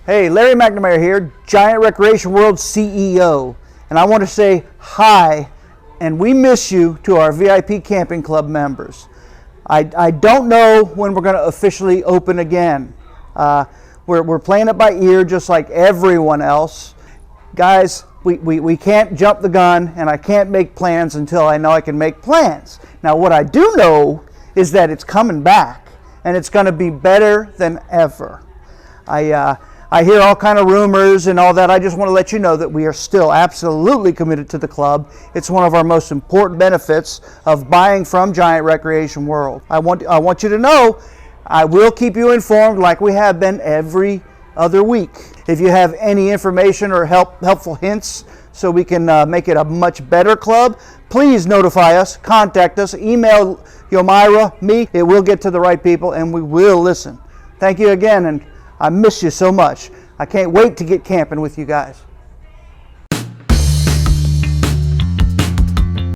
Hey, Larry McNamara here, Giant Recreation World CEO, and I want to say hi and we miss you to our VIP Camping Club members. I don't know when we're going to officially open again. We're playing it by ear just like everyone else. Guys, we can't jump the gun, and I can't make plans until I know I can make plans. Now what I do know is that it's coming back, and it's going to be better than ever. I hear all kind of rumors and all that. I just want to let you know that we are still absolutely committed to the club. It's one of our most important benefits of buying from Giant Recreation World. I want you to know I will keep you informed like we have been every other week. If you have any information or helpful hints so we can make it a much better club, please notify us, contact us, email Yomira, me. It will get to the right people and we will listen. Thank you again, and I miss you so much. I can't wait to get camping with you guys.